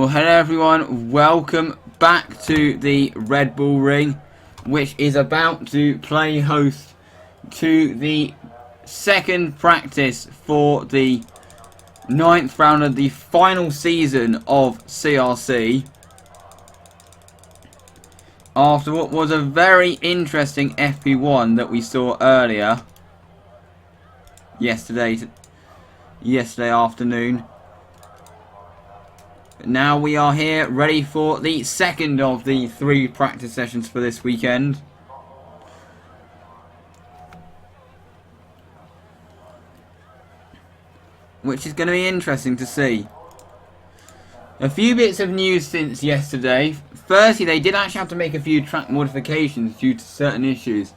Well, hello everyone, welcome back to the Red Bull Ring, which is about to play host to the second practice for the 9th round of the final season of CRC. After what was a very interesting FP1 that we saw earlier, yesterday afternoon. Now we are here ready for the second of the 3 practice sessions for this weekend. Which is going to be interesting to see. A few bits of news since yesterday. Firstly, they did actually have to make a few track modifications due to certain issues.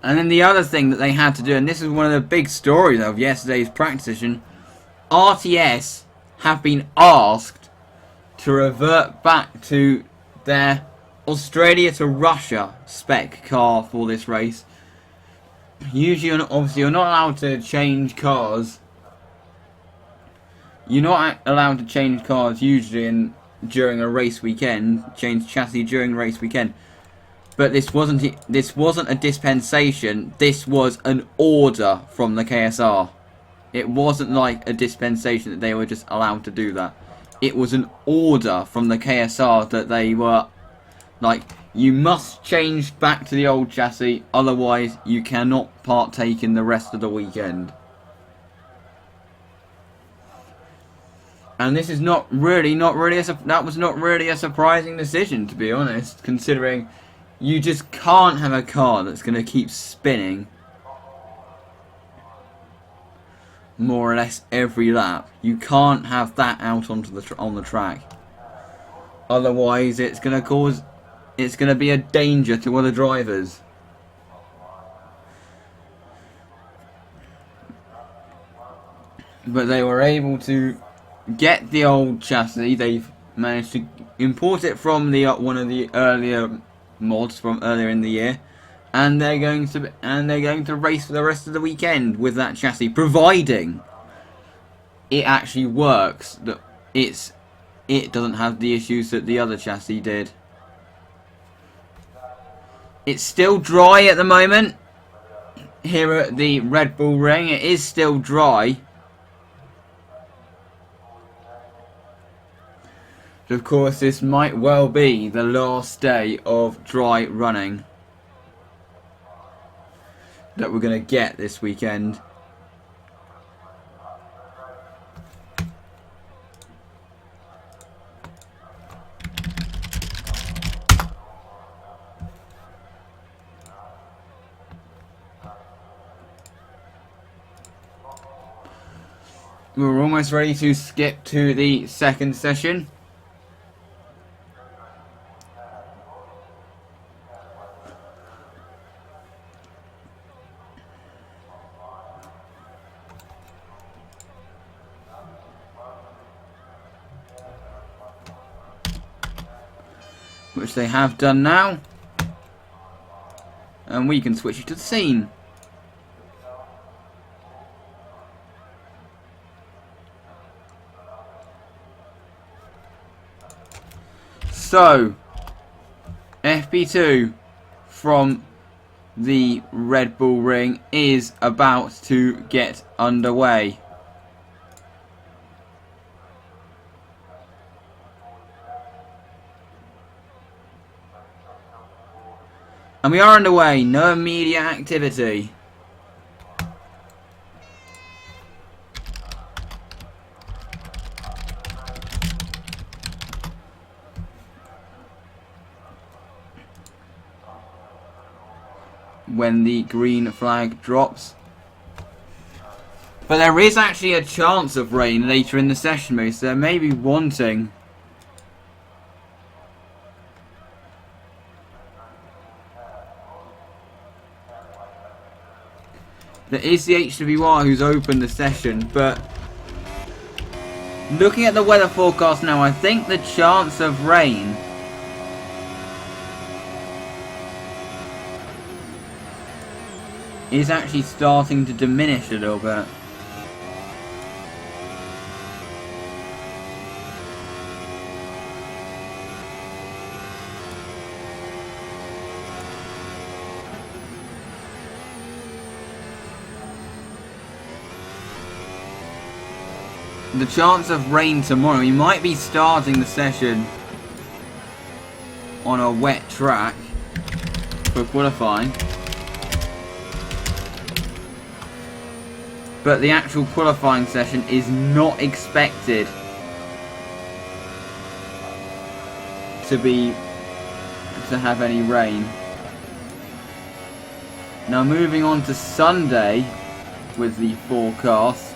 And then the other thing that they had to do, and this is one of the big stories of yesterday's practice session, RTS have been asked to revert back to their Australia to Russia spec car for this race. Usually, obviously, you're not allowed to change cars. You're not allowed to change cars usually during a race weekend, change chassis during a race weekend. But this wasn't a dispensation. This was an order from the KSR. It wasn't like a dispensation that they were just allowed to do that. It was an order from the KSR that they were like, you must change back to the old chassis, otherwise you cannot partake in the rest of the weekend. And this is that was not really a surprising decision, to be honest, considering you just can't have a car that's going to keep spinning more or less every lap. You can't have that out on the track. Otherwise, it's going to be a danger to other drivers. But they were able to get the old chassis. They've managed to import it from one of the earlier mods from earlier in the year. And they're going to race for the rest of the weekend with that chassis, providing it actually works. That it doesn't have the issues that the other chassis did. It's still dry at the moment here at the Red Bull Ring. It is still dry. Of course, this might well be the last day of dry running that we're going to get this weekend. We're almost ready to skip to the second session. Which they have done now. And we can switch it to the scene. So, FP2 from the Red Bull Ring is about to get underway. And we are underway, no immediate activity. When the green flag drops. But there is actually a chance of rain later in the session, mate, so there may be wanting. There is the HWR who's opened the session, but looking at the weather forecast now, I think the chance of rain is actually starting to diminish a little bit. the chance of rain tomorrow. We might be starting the session on a wet track for qualifying. But the actual qualifying session is not expected to have any rain. Now moving on to Sunday with the forecast.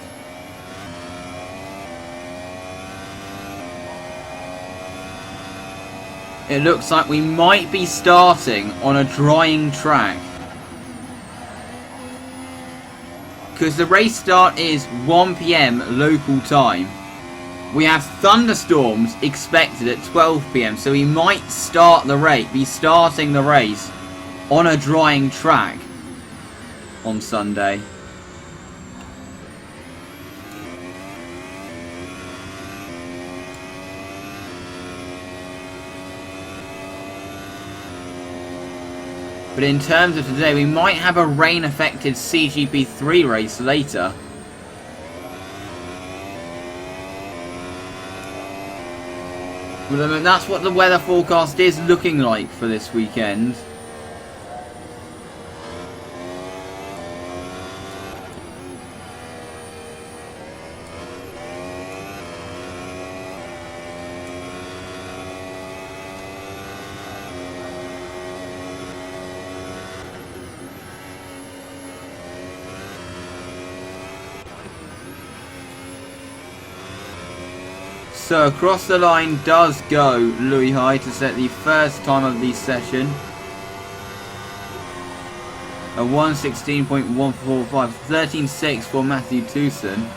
It looks like we might be starting on a drying track, because the race start is 1 PM local time. We have thunderstorms expected at 12 PM, so we might be starting the race on a drying track on Sunday. But in terms of today, we might have a rain-affected CGP3 race later. But that's what the weather forecast is looking like for this weekend. So across the line does go Louis High to set the first time of the session. A 1:16.145, 13.6 for Matthew Tewson.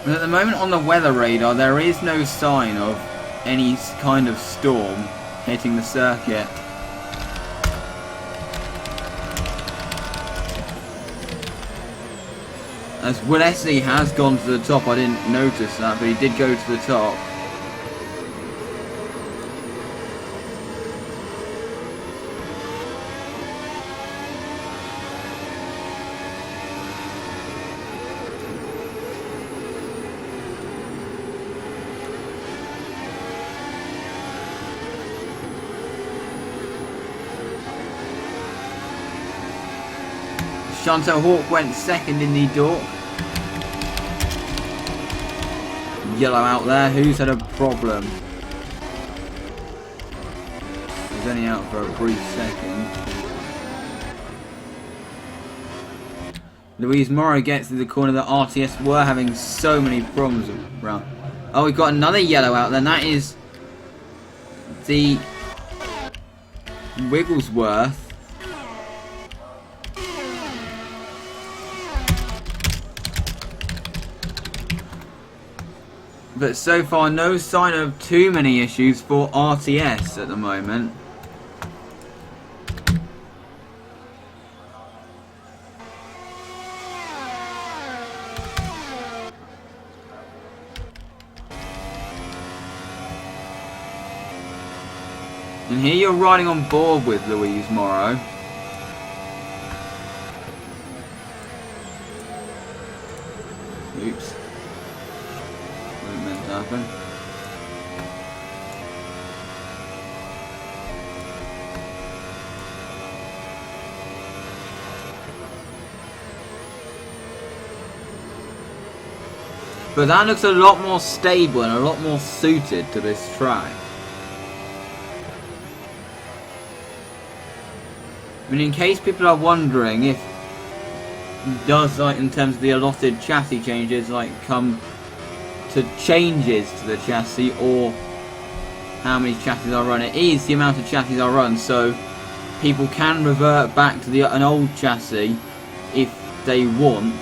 At the moment on the weather radar, there is no sign of any kind of storm hitting the circuit. As Willessie has gone to the top, I didn't notice that, but he did go to the top. Chantal Hawk went second in the Dork. Yellow out there. Who's had a problem? He's only out for a brief second. Louise Morrow gets to the corner. The RTS were having so many problems around. Oh, we've got another yellow out there. And that is the Wigglesworth. But so far, no sign of too many issues for RTS at the moment. And here you're riding on board with Louise Morrow. Oops. Wasn't meant to happen. But that looks a lot more stable and a lot more suited to this track. I mean, in case people are wondering if does, like, in terms of the allotted chassis changes, like, come to changes to the chassis, or how many chassis are run, it is the amount of chassis are run, so people can revert back to an old chassis if they want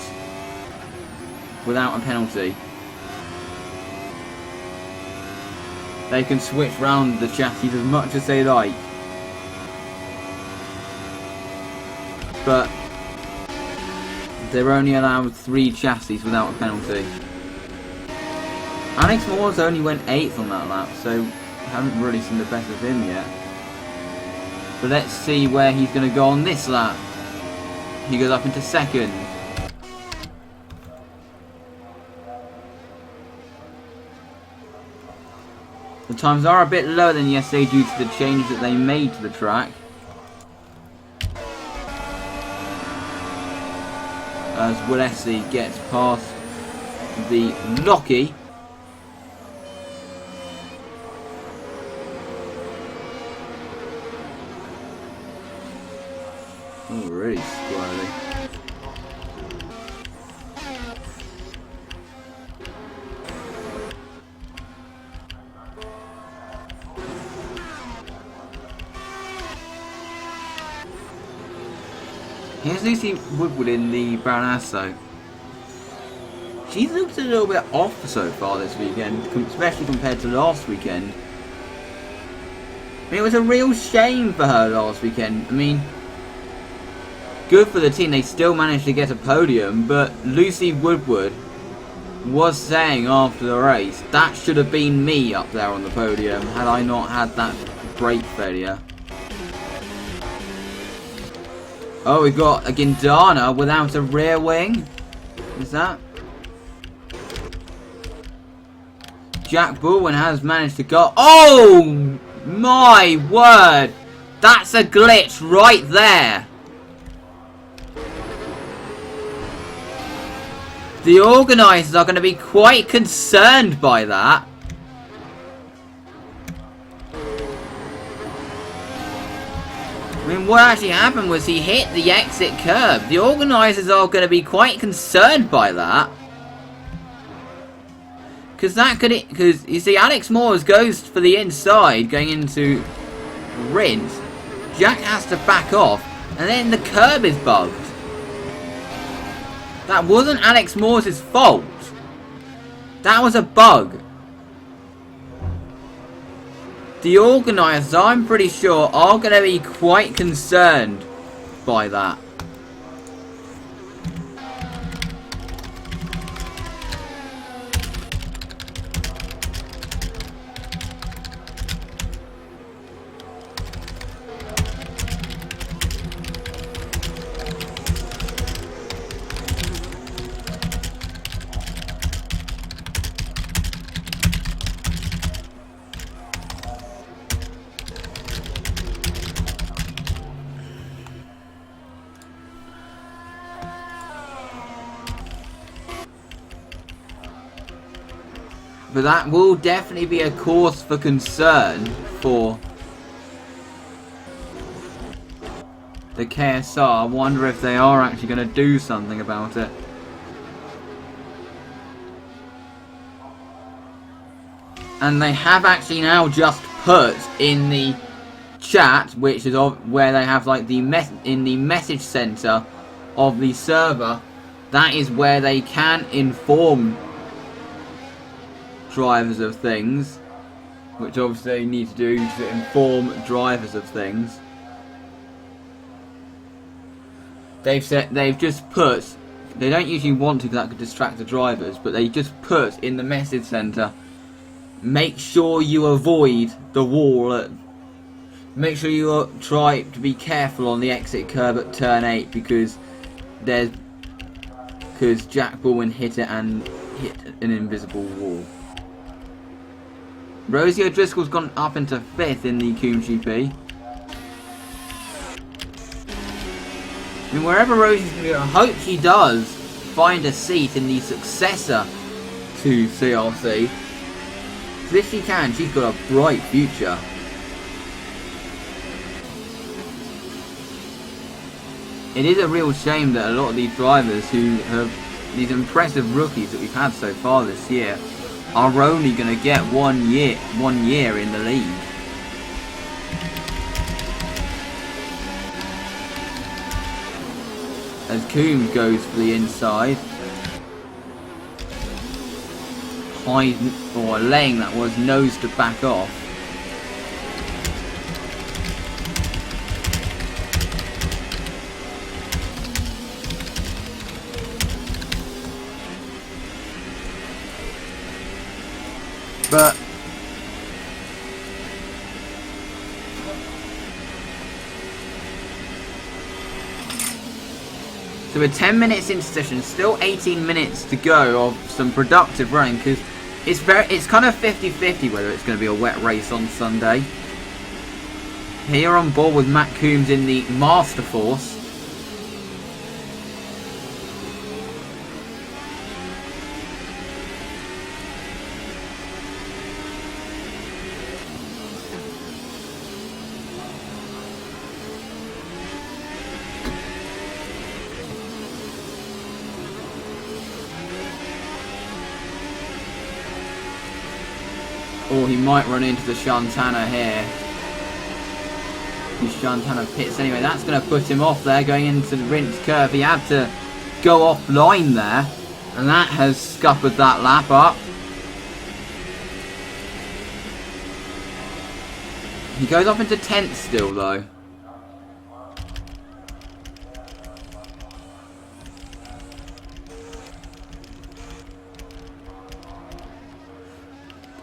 without a penalty. They can switch round the chassis as much as they like. But they're only allowed 3 chassis without a penalty. Alex Moores only went 8th on that lap, so haven't really seen the best of him yet. But let's see where he's going to go on this lap. He goes up into 2nd. The times are a bit lower than yesterday due to the changes that they made to the track. As Willessie gets past the Lockie. Oh, really squirrely. Here's Lucy Woodward in the Brown Asso. She's looked a little bit off so far this weekend, especially compared to last weekend. I mean, it was a real shame for her last weekend. I mean, good for the team, they still managed to get a podium, but Lucy Woodward was saying after the race, that should have been me up there on the podium had I not had that brake failure. Oh, we've got a Guindana without a rear wing. Is that? Jack Baldwin has managed to go. Oh my word! That's a glitch right there. The organisers are going to be quite concerned by that. I mean, what actually happened was he hit the exit curb. The organisers are going to be quite concerned by that. Because you see, Alex Moores goes for the inside, going into Rins. Jack has to back off, and then the curb is bugged. That wasn't Alex Moores' fault. That was a bug. The organisers, I'm pretty sure, are going to be quite concerned by that. But that will definitely be a cause for concern for the KSR. I wonder if they are actually going to do something about it. And they have actually now just put in the chat, which is where they have like the in the message center of the server, that is where they can inform drivers of things, which obviously they need to do to inform drivers of things. They've just put, they don't usually want to because that could distract the drivers, but they just put in the message center, make sure you avoid the wall, make sure you try to be careful on the exit curb at turn 8 because Jack Baldwin hit it and hit an invisible wall. Rosie O'Driscoll's gone up into 5th in the Coombe GP. I mean, wherever Rosie's going to go, I hope she does find a seat in the successor to CRC. Because if she can, she's got a bright future. It is a real shame that a lot of these drivers who have these impressive rookies that we've had so far this year are only going to get 1 year in the league. As Coombs goes for the inside, laying that was nose to back off. But so we're 10 minutes into session, still 18 minutes to go of some productive running, because it's kind of 50-50 whether it's going to be a wet race on Sunday. Here on board with Matt Coombs in the Master Force. Or he might run into the Shantana here. The Shantana pits anyway. That's going to put him off there going into the rinse curve. He had to go offline there. And that has scuppered that lap up. He goes off into 10th still though.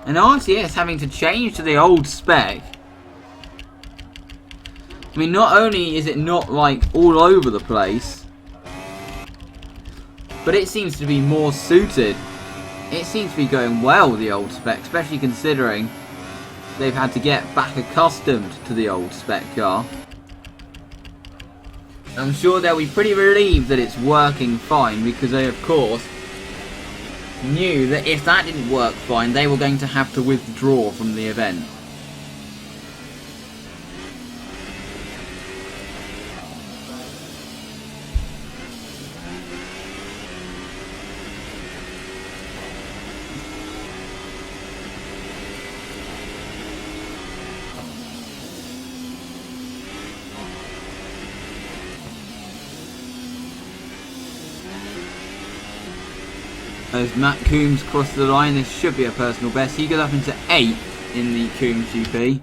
And RTS having to change to the old spec. I mean, not only is it not like all over the place, but it seems to be more suited. It seems to be going well, the old spec, especially considering they've had to get back accustomed to the old spec car. I'm sure they'll be pretty relieved that it's working fine, because they, of course, knew that if that didn't work fine, they were going to have to withdraw from the event. As Matt Coombs crossed the line, this should be a personal best. He goes up into 8th in the Coombs GP.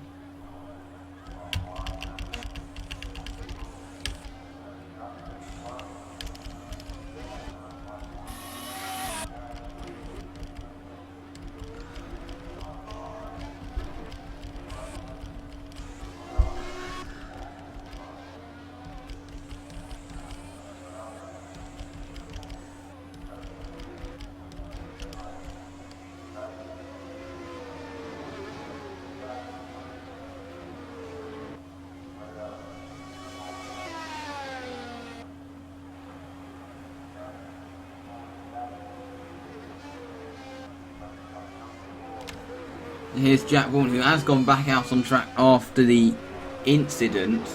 Here's Jack Vaughan, who has gone back out on track after the incident.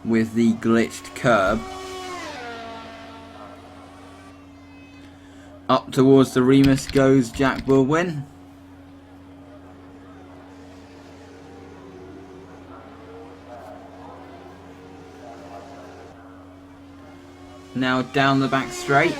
With the glitched curb. Up towards the Remus goes Jack Baldwin. Now down the back straight.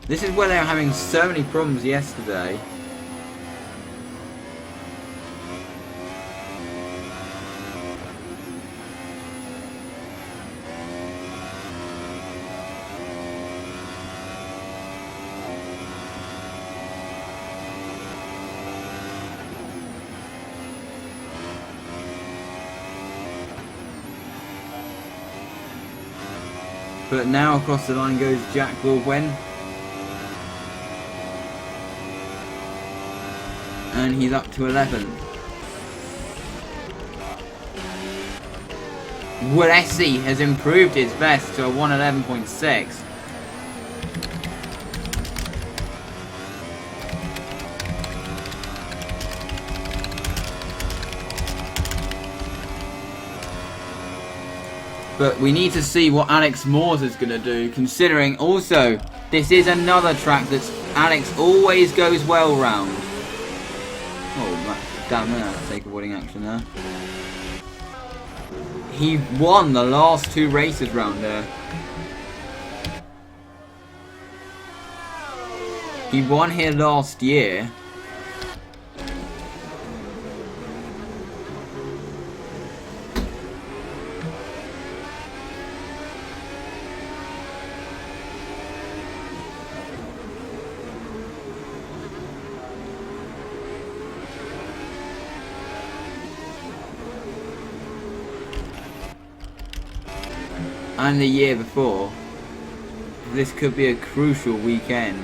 This is where they were having so many problems yesterday. But now across the line goes Jack Baldwin. And he's up to 11th. Walesi has improved his best to a 1:11.6. But we need to see what Alex Moores is going to do, considering also this is another track that Alex always goes well round. Oh, damn, we're going to have to take avoiding action there. He won the last 2 races round there. He won here last year. And the year before. This could be a crucial weekend.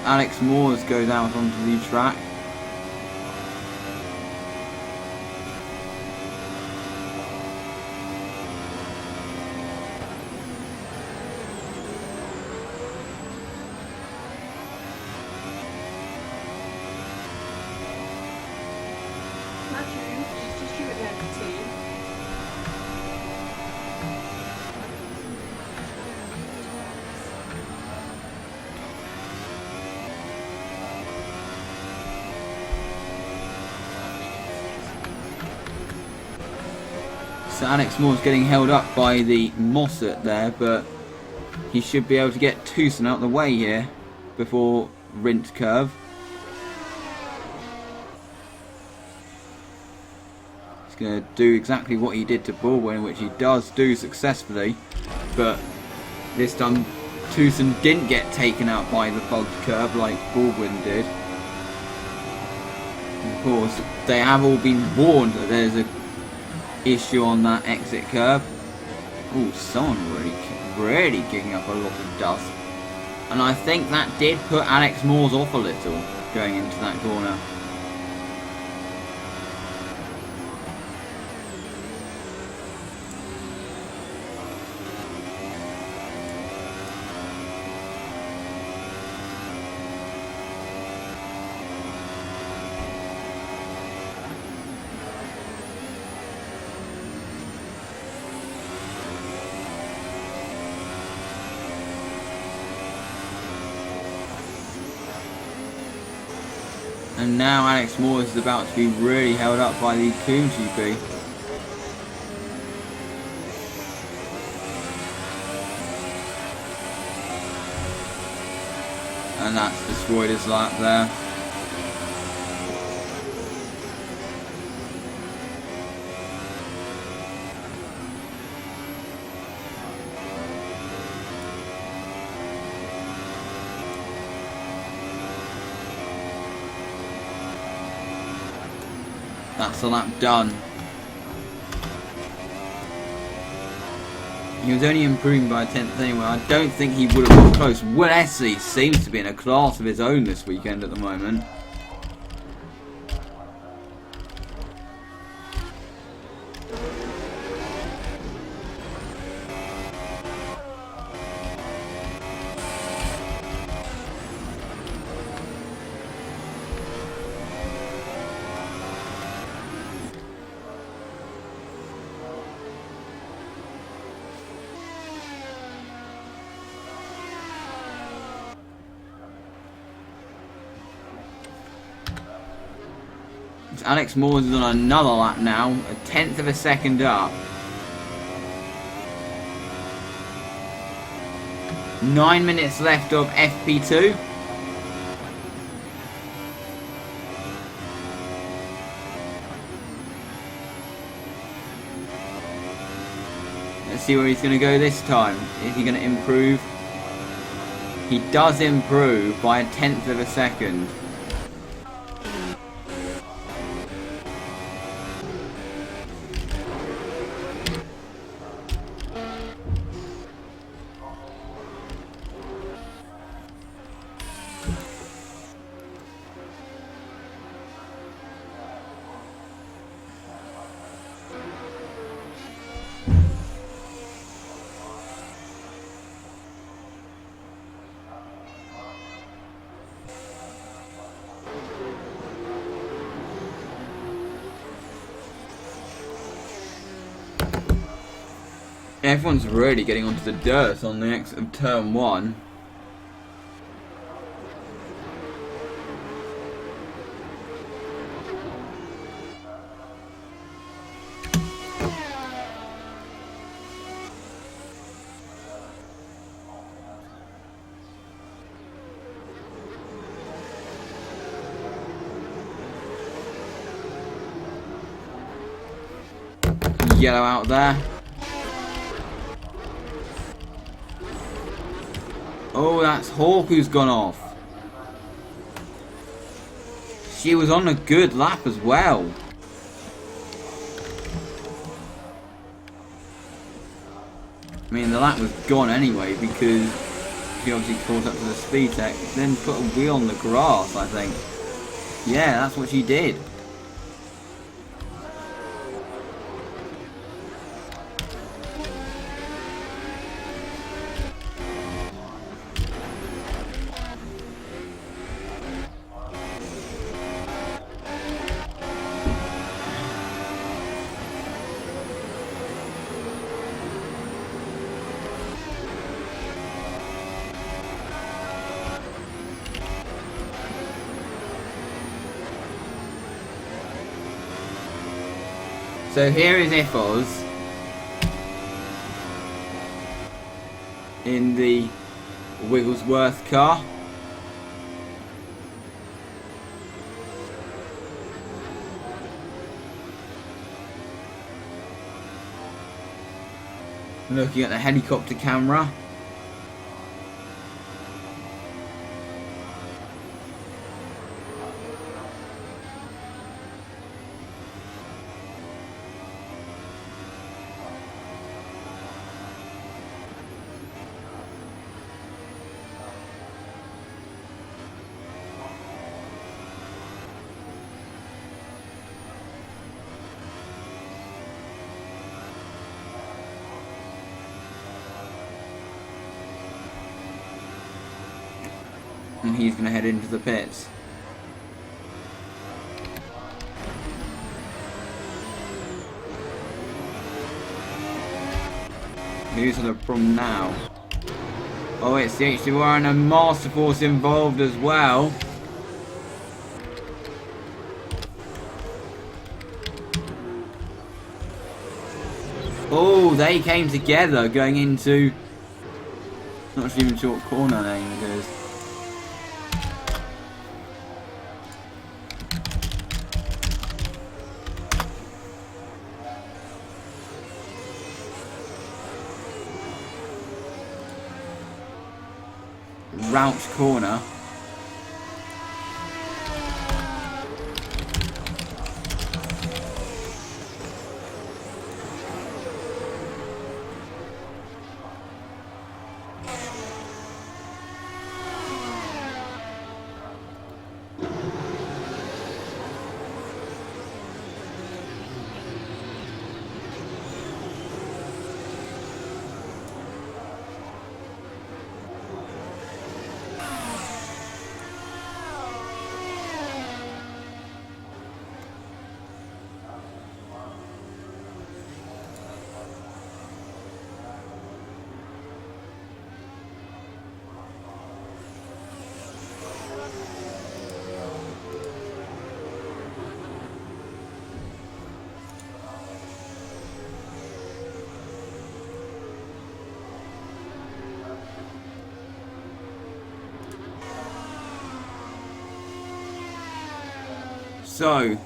Alex Moores goes out onto the track. So Alex Moore's getting held up by the Mossad there, but he should be able to get Tucson out of the way here before Rint Curve. He's going to do exactly what he did to Baldwin, which he does do successfully, but this time Tucson didn't get taken out by the fogged curve like Baldwin did. Of course, they have all been warned that there's a issue on that exit curve. Oh, someone really kicking up a lot of dust. And I think that did put Alex Moores off a little going into that corner. And now Alex Moores is about to be really held up by the Coom GP. And that's destroyed his lap there. That's the lap done. He was only improving by a 10th anyway. I don't think he would have got close. Wesley seems to be in a class of his own this weekend at the moment. Alex Moores is on another lap now, a 10th of a second up. 9 minutes left of FP2. Let's see where he's going to go this time. Is he going to improve? He does improve by a 10th of a second. Everyone's really getting onto the dirt on the exit of turn 1. Yellow out there. Oh, that's Hawk who's gone off. She was on a good lap as well. I mean, the lap was gone anyway because she obviously caught up to the speed tech, then put a wheel on the grass, I think. Yeah, that's what she did. So here is Ifos in the Wigglesworth car. Looking at the helicopter camera. And he's going to head into the pits. Who's on the problem now? Oh, it's the H2R and a Master Force involved as well. Oh, they came together going into... Not even short corner name it is. Rouch corner. So,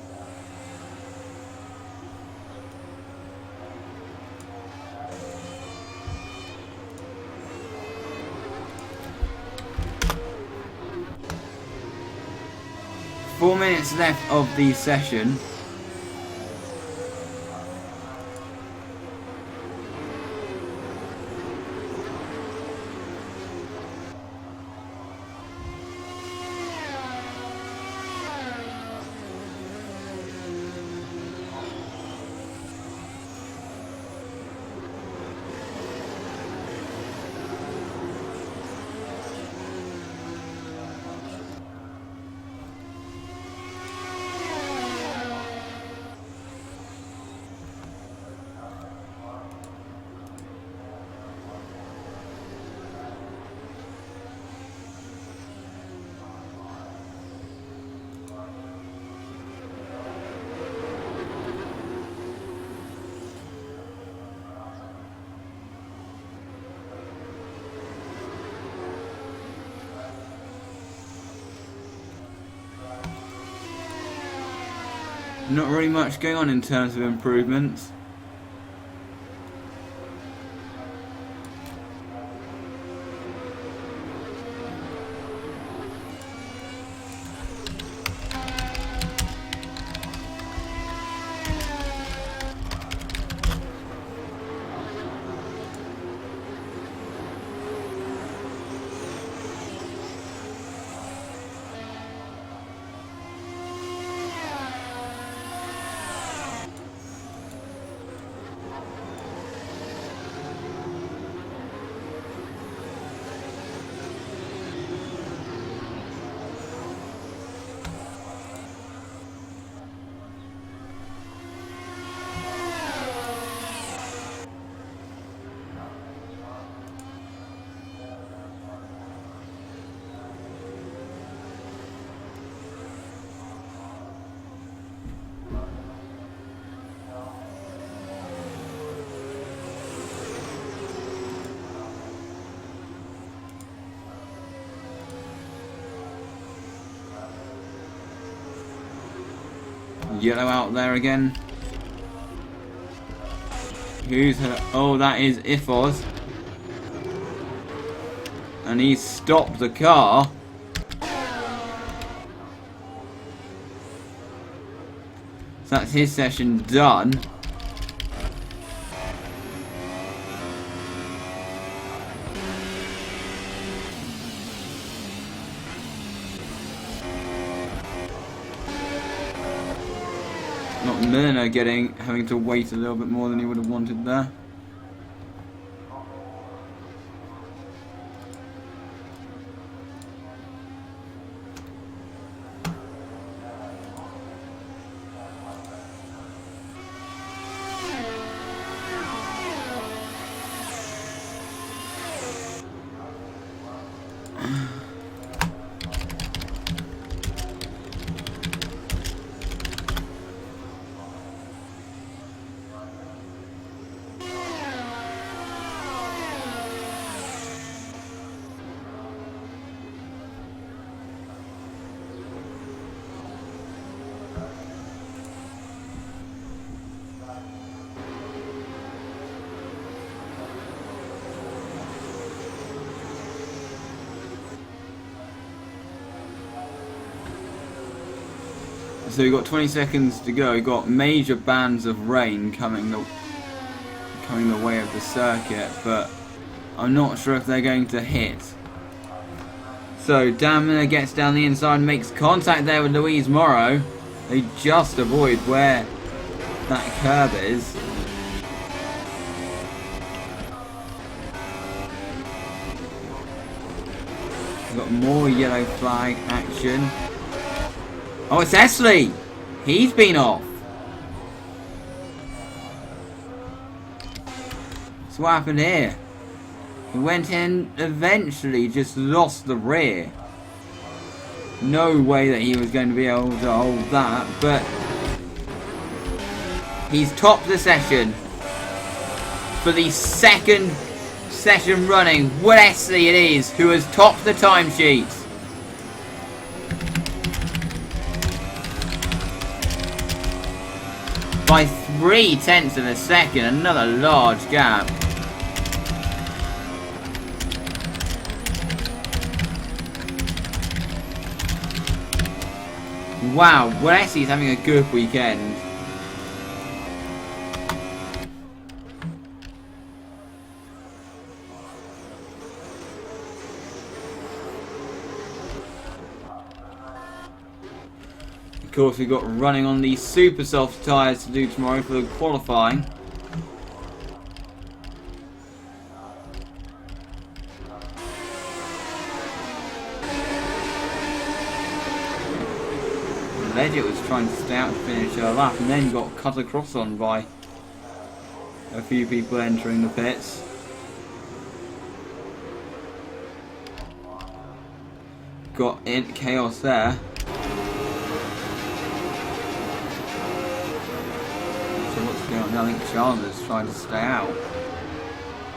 four minutes left of the session. Not really much going on in terms of improvements. Yellow out there again. Who's her? Oh, that is Ifos. And he stopped the car. So that's his session done. Not Milner having to wait a little bit more than he would have wanted there. So we've got 20 seconds to go. We've got major bands of rain coming the way of the circuit, but I'm not sure if they're going to hit. So Dan Miller gets down the inside, makes contact there with Louise Morrow. They just avoid where that curb is. We've got more yellow flag action. Oh, it's Esley! He's been off. So what happened here? He went in, eventually just lost the rear. No way that he was going to be able to hold that, but he's topped the session for the second session running. Wesley it is who has topped the timesheet. By 0.3 of a second, another large gap. Wow, Wesley's having a good weekend. Of course, we've got running on the super soft tyres to do tomorrow for the qualifying. Legit was trying to stay out to finish her lap and then got cut across on by a few people entering the pits. Got in chaos there. So what's going on? I think Chandler's trying to stay out,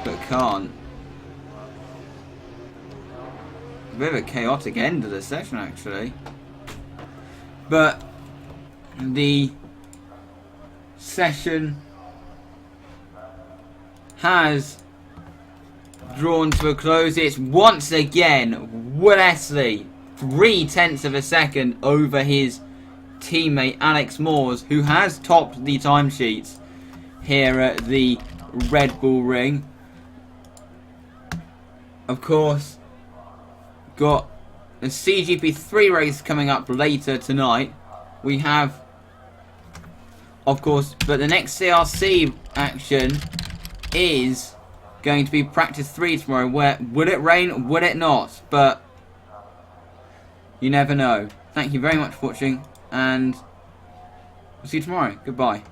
but can't. A bit of a chaotic end to the session actually. But the session has drawn to a close. It's once again Wesley, 0.3 of a second over his teammate Alex Moores, who has topped the timesheets here at the Red Bull Ring. Of course, got the CGP3 race coming up later tonight. We have, of course, but the next CRC action is going to be practice 3 tomorrow. Where would it rain? Would it not? But you never know. Thank you very much for watching, and we'll see you tomorrow. Goodbye.